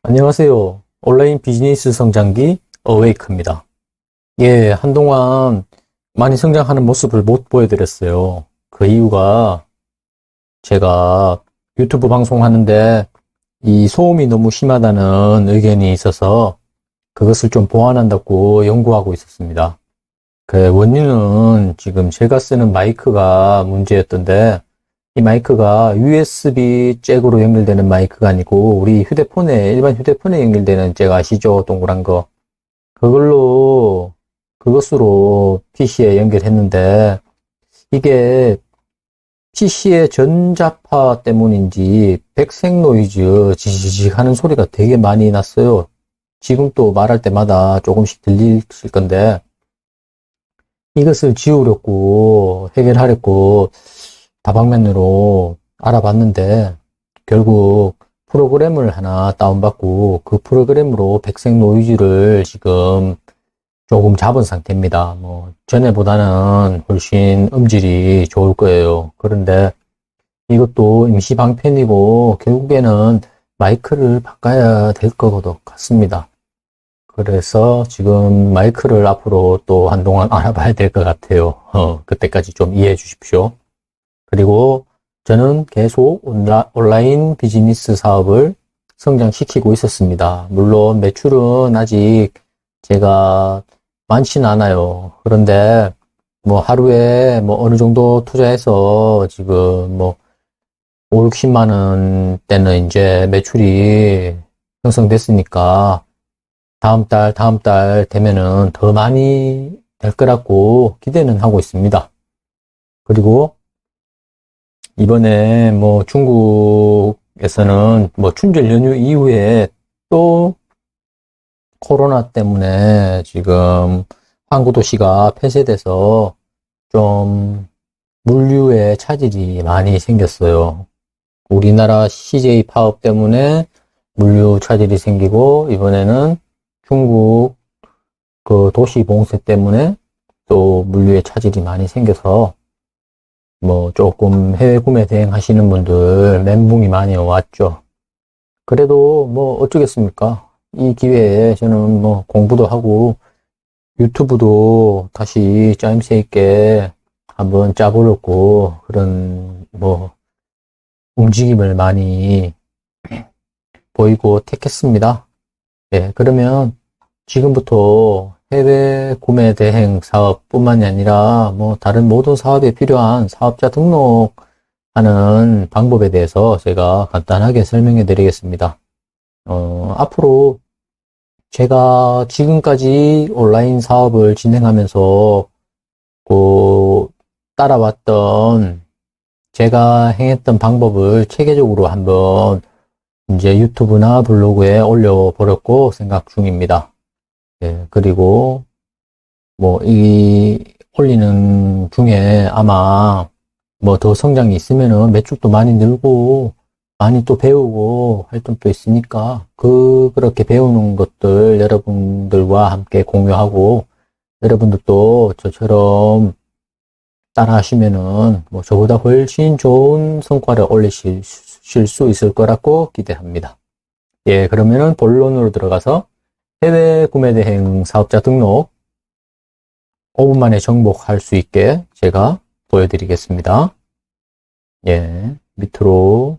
안녕하세요. 온라인 비즈니스 성장기 어웨이크입니다. 예, 한동안 많이 성장하는 모습을 못 보여드렸어요. 그 이유가 제가 유튜브 방송하는데 이 소음이 너무 심하다는 의견이 있어서 그것을 좀 보완한다고 연구하고 있었습니다. 그 원인은 지금 제가 쓰는 마이크가 문제였던데 이 마이크가 USB 잭으로 연결되는 마이크가 아니고 우리 휴대폰에 일반 휴대폰에 연결되는 잭 아시죠? 동그란 거. 그것으로 PC에 연결했는데 이게 PC의 전자파 때문인지 백색 노이즈 지지직 하는 소리가 되게 많이 났어요. 지금 또 말할 때마다 조금씩 들리실 건데 이것을 지우려고 해결하려고 다방면으로 알아봤는데 결국 프로그램을 하나 다운받고 그 프로그램으로 백색 노이즈를 지금 조금 잡은 상태입니다. 뭐 전에보다는 훨씬 음질이 좋을 거예요. 그런데 이것도 임시 방편이고 결국에는 마이크를 바꿔야 될 것 같습니다. 그래서 지금 마이크를 앞으로 또 한동안 알아봐야 될 것 같아요. 그때까지 좀 이해해 주십시오. 그리고 저는 계속 온라인 비즈니스 사업을 성장시키고 있었습니다. 물론 매출은 아직 제가 많지는 않아요. 그런데 뭐 하루에 뭐 어느 정도 투자해서 지금 뭐 5, 60만 원대는 이제 매출이 형성됐으니까 다음 달 되면은 더 많이 될 거라고 기대는 하고 있습니다. 그리고 이번에 뭐 중국에서는 뭐 춘절 연휴 이후에 또 코로나 때문에 지금 항구 도시가 폐쇄돼서 좀 물류에 차질이 많이 생겼어요. 우리나라 CJ 파업 때문에 물류 차질이 생기고 이번에는 중국 그 도시 봉쇄 때문에 또 물류에 차질이 많이 생겨서 뭐 조금 해외 구매 대행하시는 분들 멘붕이 많이 왔죠. 그래도 뭐 어쩌겠습니까? 이 기회에 저는 뭐 공부도 하고 유튜브도 다시 짜임새 있게 한번 짜보려고 그런 뭐 움직임을 많이 보이고 택했습니다. 예, 그러면 지금부터 해외 구매 대행 사업뿐만이 아니라 뭐 다른 모든 사업에 필요한 사업자 등록하는 방법에 대해서 제가 간단하게 설명해 드리겠습니다. 앞으로 제가 지금까지 온라인 사업을 진행하면서 따라왔던 제가 행했던 방법을 체계적으로 한번 이제 유튜브나 블로그에 올려보려고 생각 중입니다. 예, 그리고 뭐 이 올리는 중에 아마 뭐 더 성장이 있으면은 매출도 많이 늘고 많이 또 배우고 할 점도 있으니까 그렇게 배우는 것들 여러분들과 함께 공유하고 여러분들도 저처럼 따라 하시면은 뭐 저보다 훨씬 좋은 성과를 올리실 수 있을 거라고 기대합니다. 예, 그러면은 본론으로 들어가서 해외 구매 대행 사업자 등록 5분 만에 정복할 수 있게 제가 보여드리겠습니다. 예, 밑으로.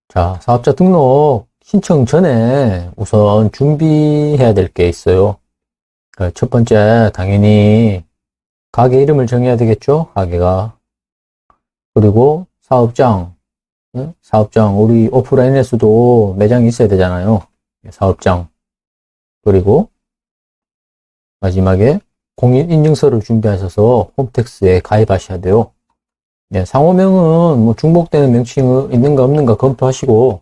자, 사업자 등록 신청 전에 우선 준비해야 될 게 있어요. 첫 번째, 당연히 가게 이름을 정해야 되겠죠? 가게가. 그리고 사업장. 사업장. 우리 오프라인에서도 매장이 있어야 되잖아요. 사업장. 그리고 마지막에 공인인증서를 준비하셔서 홈택스에 가입하셔야 돼요. 네, 상호명은 뭐 중복되는 명칭이 있는가 없는가 검토하시고,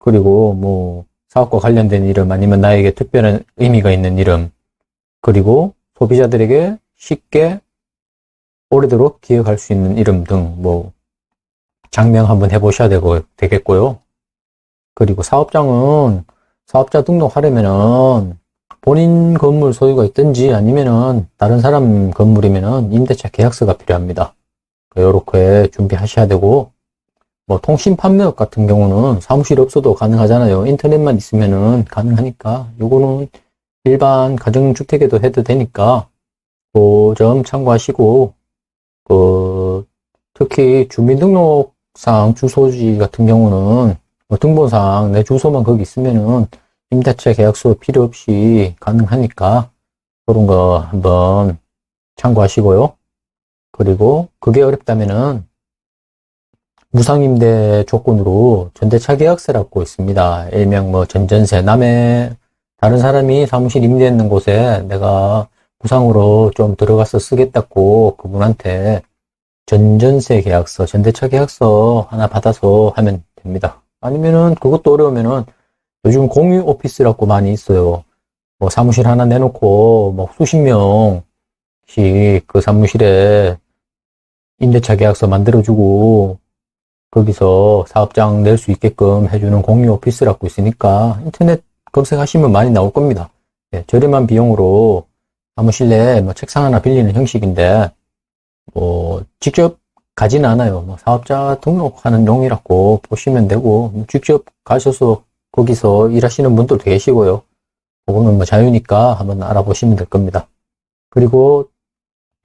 그리고 뭐 사업과 관련된 이름 아니면 나에게 특별한 의미가 있는 이름, 그리고 소비자들에게 쉽게 오래도록 기억할 수 있는 이름 등 뭐 장명 한번 해보셔야 되겠고요. 그리고 사업장은 사업자 등록하려면은 본인 건물 소유가 있든지 아니면은 다른 사람 건물이면은 임대차 계약서가 필요합니다. 이렇게 준비하셔야 되고, 뭐 통신 판매업 같은 경우는 사무실 없어도 가능하잖아요. 인터넷만 있으면은 가능하니까 요거는 일반 가정주택에도 해도 되니까 그 점 참고하시고 특히 주민등록상 주소지 같은 경우는 뭐 등본상 내 주소만 거기 있으면은 임대차 계약서 필요 없이 가능하니까 그런 거 한번 참고하시고요. 그리고 그게 어렵다면은 무상임대 조건으로 전대차 계약서라고 있습니다. 일명 뭐 전전세, 남의 다른 사람이 사무실 임대했는 곳에 내가 무상으로 좀 들어가서 쓰겠다고 그분한테 전전세 계약서, 전대차 계약서 하나 받아서 하면 됩니다. 아니면은 그것도 어려우면은 요즘 공유 오피스라고 많이 있어요. 뭐 사무실 하나 내놓고 뭐 수십 명씩 그 사무실에 임대차 계약서 만들어주고 거기서 사업장 낼 수 있게끔 해주는 공유 오피스라고 있으니까 인터넷 검색하시면 많이 나올 겁니다. 예, 저렴한 비용으로 사무실 내에 뭐 책상 하나 빌리는 형식인데 뭐 직접 가지는 않아요. 뭐 사업자 등록하는 용이라고 보시면 되고 직접 가셔서 거기서 일하시는 분들도 계시고요. 그거는 뭐 자유니까 한번 알아보시면 될 겁니다. 그리고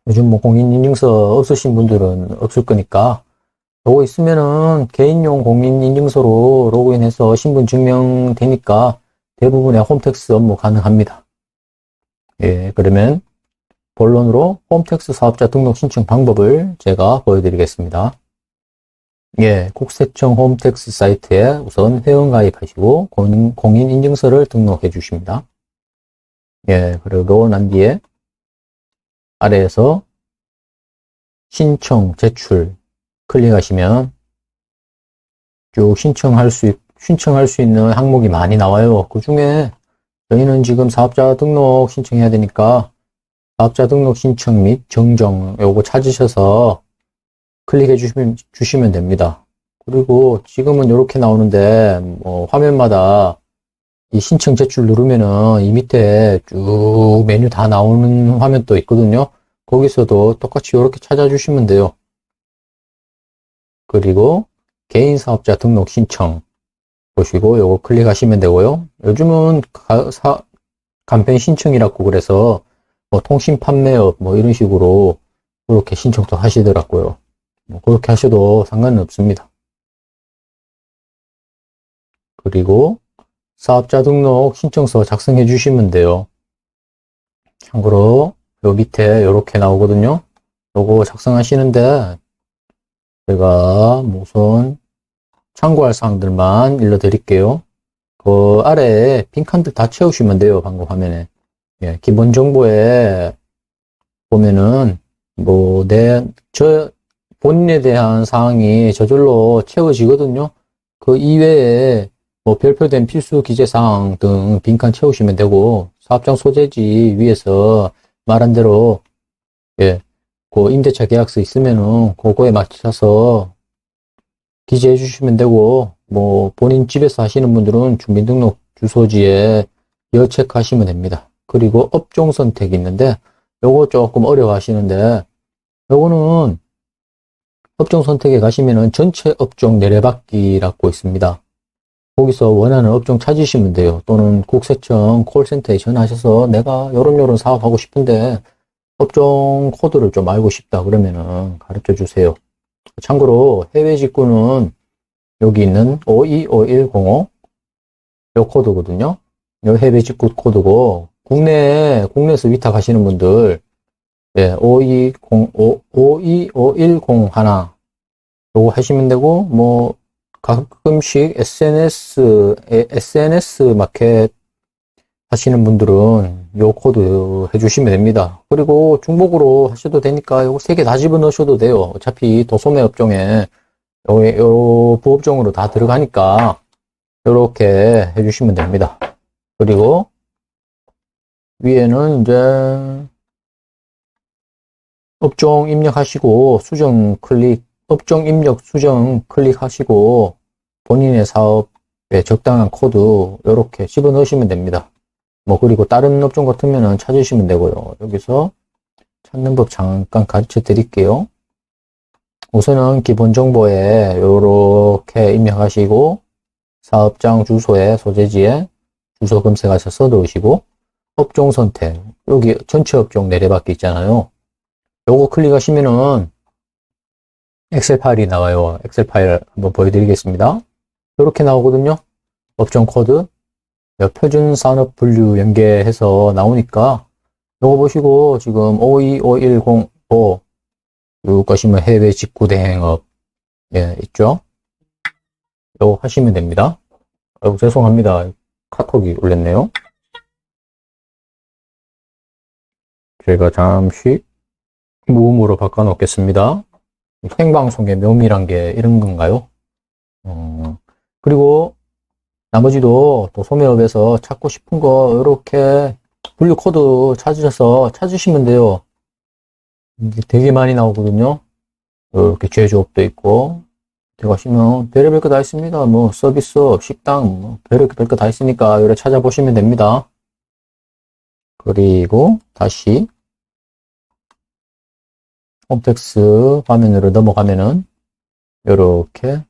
요즘 뭐 공인인증서 없으신 분들은 없을 거니까 요거 있으면은 개인용 공인인증서로 로그인해서 신분 증명되니까 대부분의 홈택스 업무 가능합니다. 예, 그러면 본론으로 홈택스 사업자 등록 신청 방법을 제가 보여드리겠습니다. 예, 국세청 홈택스 사이트에 우선 회원가입하시고 공인인증서를 등록해 주십니다. 예, 그리고 난 뒤에 아래에서 신청, 제출 클릭하시면 쭉 신청할 수 있는 항목이 많이 나와요. 그 중에 저희는 지금 사업자 등록 신청해야 되니까 사업자 등록 신청 및 정정 요거 찾으셔서 클릭해 주시면 됩니다. 그리고 지금은 이렇게 나오는데 뭐 화면마다 이 신청 제출 누르면은 이 밑에 쭉 메뉴 다 나오는 화면도 있거든요. 거기서도 똑같이 이렇게 찾아주시면 돼요. 그리고 개인 사업자 등록 신청 보시고 요거 클릭하시면 되고요. 요즘은 간편 신청이라고 그래서 뭐 통신 판매업 뭐 이런 식으로 그렇게 신청도 하시더라고요. 뭐 그렇게 하셔도 상관은 없습니다. 그리고 사업자 등록 신청서 작성해 주시면 돼요. 참고로 요 밑에 이렇게 나오거든요. 요거 작성하시는데 제가 우선 참고할 사항들만 일러드릴게요. 그 아래에 빈칸들 다 채우시면 돼요. 방금 화면에. 예, 기본 정보에 보면은 뭐 본인에 대한 사항이 저절로 채워지거든요. 그 이외에 뭐 별표된 필수 기재 사항 등 빈칸 채우시면 되고 사업장 소재지 위에서 말한 대로 예, 그 임대차 계약서 있으면은 그거에 맞춰서 기재해 주시면 되고 뭐 본인 집에서 하시는 분들은 주민등록 주소지에 여체크하시면 됩니다. 그리고 업종 선택이 있는데 요거 조금 어려워 하시는데 요거는 업종 선택에 가시면은 전체 업종 내려받기라고 있습니다. 거기서 원하는 업종 찾으시면 돼요. 또는 국세청 콜센터에 전화하셔서 내가 요런 사업하고 싶은데 업종 코드를 좀 알고 싶다 그러면은 가르쳐 주세요. 참고로 해외 직구는 여기 있는 525105 요 코드거든요. 요 해외 직구 코드고 국내에서 위탁하시는 분들 예, 525101 요거 하시면 되고 뭐 가끔씩 SNS 마켓 하시는 분들은 요 코드 해주시면 됩니다. 그리고 중복으로 하셔도 되니까 요거 3개 다 집어넣으셔도 돼요. 어차피 도소매 업종에 요 부업종으로 다 들어가니까 요렇게 해주시면 됩니다. 그리고 위에는 이제 업종 입력하시고 업종 입력 수정 클릭하시고 본인의 사업에 적당한 코드 요렇게 집어넣으시면 됩니다. 뭐 그리고 다른 업종 같으면 찾으시면 되고요. 여기서 찾는 법 잠깐 가르쳐 드릴게요. 우선은 기본 정보에 요렇게 입력하시고 사업장 주소에 소재지에 주소 검색하셔서 넣으시고 업종 선택 여기 전체 업종 내려받기 있잖아요. 요거 클릭하시면은 엑셀 파일이 나와요. 엑셀 파일 한번 보여드리겠습니다. 이렇게 나오거든요. 업종 코드 표준 산업 분류 연계해서 나오니까 요거 보시고 지금 525105 요 것이면 해외 직구 대행업 예 있죠. 요거 하시면 됩니다. 아이고 죄송합니다. 카톡이 올렸네요. 제가 잠시 무음으로 바꿔 놓겠습니다. 생방송의 묘미란 게 이런 건가요? 그리고 나머지도 또 소매업에서 찾고 싶은 거 이렇게 분류 코드 찾으시면 돼요. 이게 되게 많이 나오거든요. 이렇게 제조업도 있고 들어가시면 별의별 거 다 있습니다. 뭐 서비스업, 식당, 뭐 별의별 거 다 있으니까 이렇게 찾아보시면 됩니다. 그리고 다시 홈택스 화면으로 넘어가면은 이렇게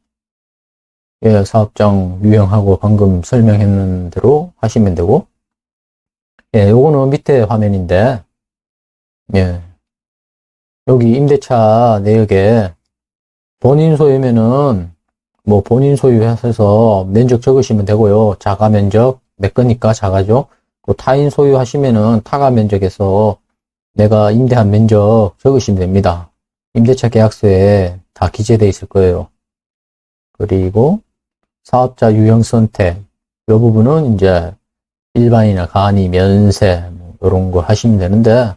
예, 사업장 유형하고 방금 설명했는 대로 하시면 되고 예, 요거는 밑에 화면인데 예, 여기 임대차 내역에 본인 소유면은 뭐 본인 소유해서 면적 적으시면 되고요. 자가 면적 내 거니까 자가죠. 또 타인 소유하시면은 타가 면적에서 내가 임대한 면적 적으시면 됩니다. 임대차 계약서에 다 기재되어 있을 거예요. 그리고 사업자 유형 선택 이 부분은 이제 일반이나 간이 면세 뭐 이런 거 하시면 되는데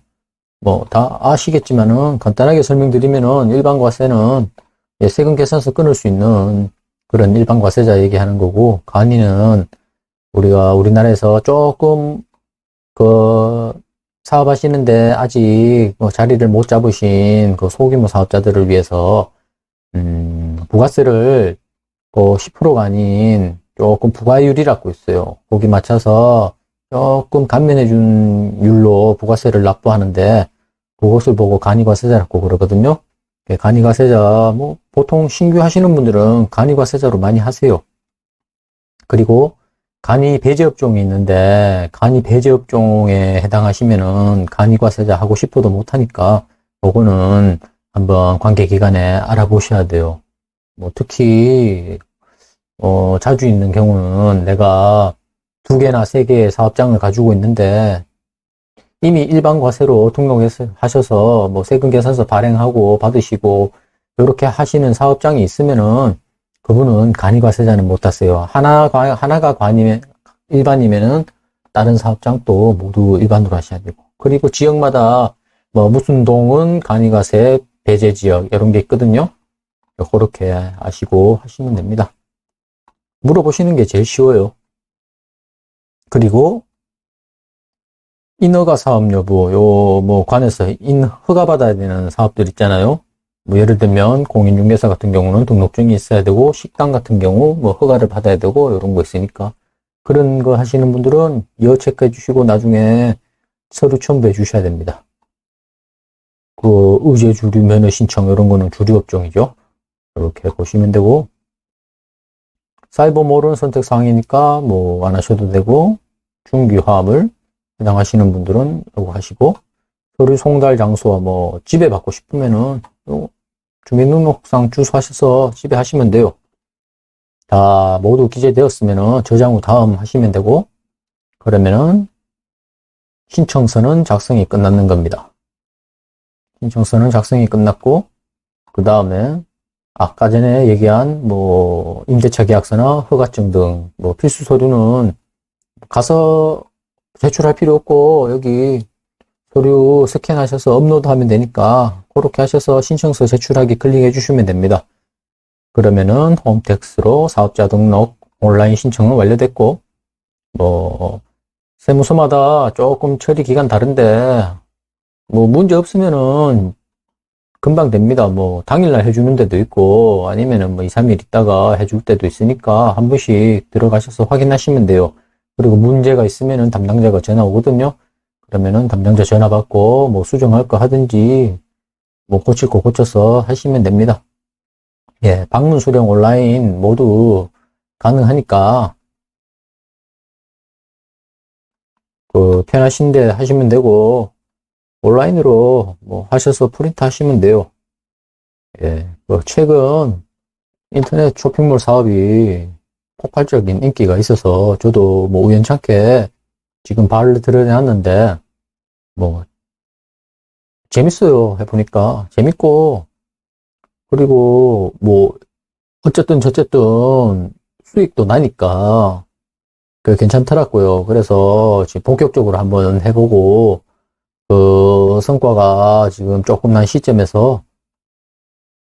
뭐 다 아시겠지만은 간단하게 설명드리면은 일반 과세는 세금 계산서 끊을 수 있는 그런 일반 과세자 얘기하는 거고 간이는 우리가 우리나라에서 조금 그 사업하시는데 아직 자리를 못 잡으신 그 소규모 사업자들을 위해서 부가세를 10%가 아닌 조금 부과율이라고 있어요. 거기 맞춰서 조금 감면해 준 율로 부가세를 납부하는데 그것을 보고 간이과세자라고 그러거든요. 간이과세자 뭐 보통 신규 하시는 분들은 간이과세자로 많이 하세요. 그리고 간이 배제업종이 있는데 간이 배제업종에 해당하시면은 간이과세자 하고 싶어도 못하니까 그거는 한번 관계기관에 알아보셔야 돼요. 뭐 특히 자주 있는 경우는 내가 2개나 3개의 사업장을 가지고 있는데 이미 일반 과세로 등록하셔서 뭐 세금 계산서 발행하고 받으시고 이렇게 하시는 사업장이 있으면은 그분은 간이과세자는 못 하세요. 하나가 일반이면은 다른 사업장도 모두 일반으로 하셔야 되고. 그리고 지역마다 뭐 무슨 동은 간이과세 배제 지역 이런 게 있거든요. 그렇게 아시고 하시면 됩니다. 물어보시는 게 제일 쉬워요. 그리고 인허가 사업 여부, 뭐 관에서 허가 받아야 되는 사업들 있잖아요. 뭐 예를 들면 공인중개사 같은 경우는 등록증이 있어야 되고 식당 같은 경우 뭐 허가를 받아야 되고 이런 거 있으니까 그런 거 하시는 분들은 이어 체크해 주시고 나중에 서류 첨부해 주셔야 됩니다. 그 의제 주류 면허 신청 이런 거는 주류 업종이죠. 이렇게 보시면 되고 사이버몰은 선택 사항이니까 뭐 안 하셔도 되고 중기 화합을 해당하시는 분들은 이거 하시고 서류 송달 장소와 뭐 집에 받고 싶으면은 주민등록상 주소하셔서 집에 하시면 돼요. 다 모두 기재되었으면은 저장 후 다음 하시면 되고 그러면은 신청서는 작성이 끝났는 겁니다. 신청서는 작성이 끝났고 그 다음에 아까 전에 얘기한 뭐 임대차 계약서나 허가증 등 뭐 필수 서류는 가서 제출할 필요 없고 여기 서류 스캔하셔서 업로드하면 되니까 그렇게 하셔서 신청서 제출하기 클릭해 주시면 됩니다. 그러면은 홈택스로 사업자 등록 온라인 신청은 완료됐고 뭐 세무서마다 조금 처리 기간 다른데 뭐 문제 없으면은 금방 됩니다. 뭐 당일날 해주는 데도 있고 아니면은 뭐 2, 3일 있다가 해줄 때도 있으니까 한 번씩 들어가셔서 확인하시면 돼요. 그리고 문제가 있으면은 담당자가 전화 오거든요. 그러면은 담당자 전화 받고 뭐 수정할 거 하든지 뭐 고칠 거 고쳐서 하시면 됩니다. 예, 방문 수령 온라인 모두 가능하니까 편하신데 하시면 되고 온라인으로 뭐 하셔서 프린트 하시면 돼요. 예, 최근 인터넷 쇼핑몰 사업이 폭발적인 인기가 있어서 저도 뭐 우연찮게 지금 발을 들여놨는데 뭐 재밌어요. 해보니까 재밌고, 그리고 뭐 어쨌든 저쨌든 수익도 나니까 괜찮더라고요. 그래서 지금 본격적으로 한번 해보고 성과가 지금 조금 난 시점에서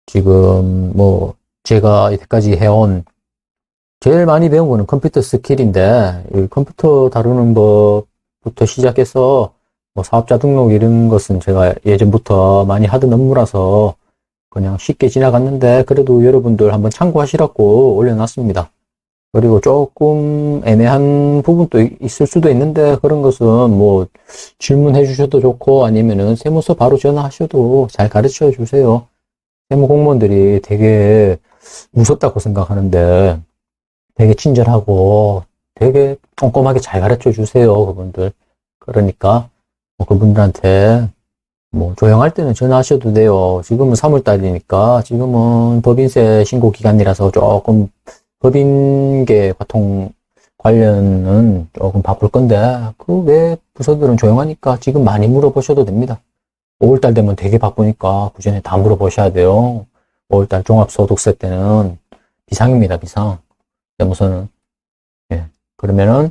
지금 뭐 제가 이때까지 해온 제일 많이 배운 거는 컴퓨터 스킬인데, 이 컴퓨터 다루는 법부터 시작해서 뭐 사업자 등록 이런 것은 제가 예전부터 많이 하던 업무라서 그냥 쉽게 지나갔는데, 그래도 여러분들 한번 참고하시라고 올려놨습니다. 그리고 조금 애매한 부분도 있을 수도 있는데, 그런 것은 뭐 질문해 주셔도 좋고 아니면은 세무서 바로 전화하셔도 잘 가르쳐 주세요. 세무 공무원들이 되게 무섭다고 생각하는데 되게 친절하고 되게 꼼꼼하게 잘 가르쳐 주세요, 그분들. 그러니까 뭐 그분들한테 뭐 조용할 때는 전화하셔도 돼요. 지금은 3월달이니까 지금은 법인세 신고 기간이라서 조금 법인계 과통 관련은 조금 바쁠 건데 그 외 부서들은 조용하니까 지금 많이 물어보셔도 됩니다. 5월달 되면 되게 바쁘니까 그 전에 다 물어보셔야 돼요. 5월달 종합소득세 때는 비상입니다, 비상. 세무서는. 예. 그러면은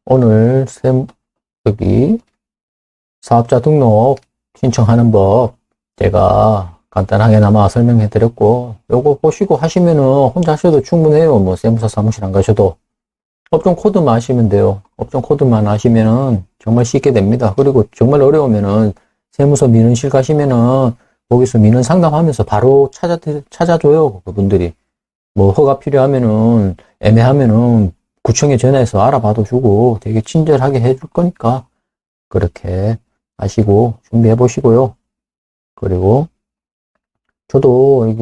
오늘 여기 사업자 등록 신청하는 법 제가 간단하게나마 설명해 드렸고, 요거 보시고 하시면은 혼자 하셔도 충분해요. 뭐 세무서 사무실 안 가셔도 업종 코드만 아시면 돼요. 업종 코드만 아시면은 정말 쉽게 됩니다. 그리고 정말 어려우면은 세무서 민원실 가시면은 거기서 민원 상담하면서 바로 찾아줘요, 그분들이. 뭐 허가 필요하면은 애매하면은 구청에 전화해서 알아봐도 주고 되게 친절하게 해줄 거니까 그렇게 하시고 준비해 보시고요. 그리고 저도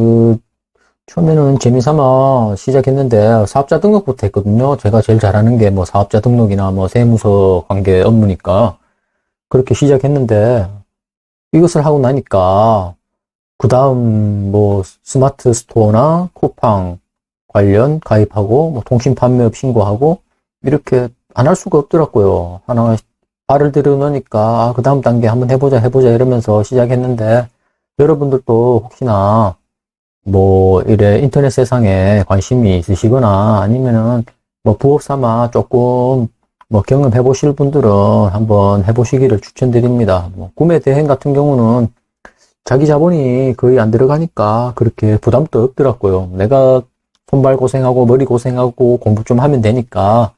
처음에는 재미삼아 시작했는데 사업자 등록부터 했거든요. 제가 제일 잘하는 게 뭐 사업자 등록이나 뭐 세무서 관계 업무니까 그렇게 시작했는데, 이것을 하고 나니까 그 다음 뭐 스마트 스토어나 쿠팡 관련 가입하고 뭐 통신 판매업 신고하고 이렇게 안 할 수가 없더라고요. 하나 발을 들여놓으니까 그 다음 단계 한번 해보자 이러면서 시작했는데, 여러분들도 혹시나 뭐 이래 인터넷 세상에 관심이 있으시거나 아니면은 뭐 부업 삼아 조금 뭐 경험해 보실 분들은 한번 해보시기를 추천드립니다. 뭐 구매 대행 같은 경우는 자기 자본이 거의 안 들어가니까 그렇게 부담도 없더라고요. 내가 손발 고생하고 머리 고생하고 공부 좀 하면 되니까.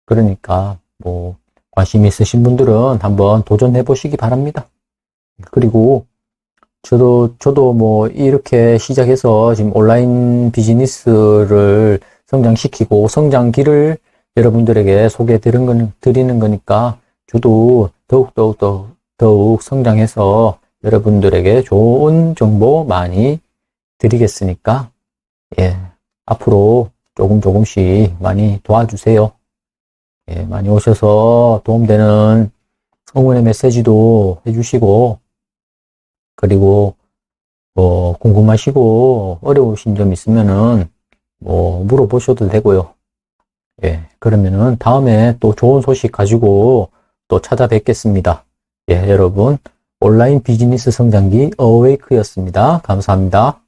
그러니까 뭐 관심 있으신 분들은 한번 도전해 보시기 바랍니다. 그리고 저도 뭐 이렇게 시작해서 지금 온라인 비즈니스를 성장시키고 성장기를 여러분들에게 소개해 드리는 거니까 저도 더욱 성장해서 여러분들에게 좋은 정보 많이 드리겠으니까, 예, 앞으로 조금씩 많이 도와주세요. 예, 많이 오셔서 도움되는 응원의 메시지도 해주시고, 그리고 뭐 궁금하시고 어려우신 점 있으면은 뭐 물어보셔도 되고요. 예, 그러면은 다음에 또 좋은 소식 가지고 또 찾아뵙겠습니다. 예, 여러분, 온라인 비즈니스 성장기 어웨이크였습니다. 감사합니다.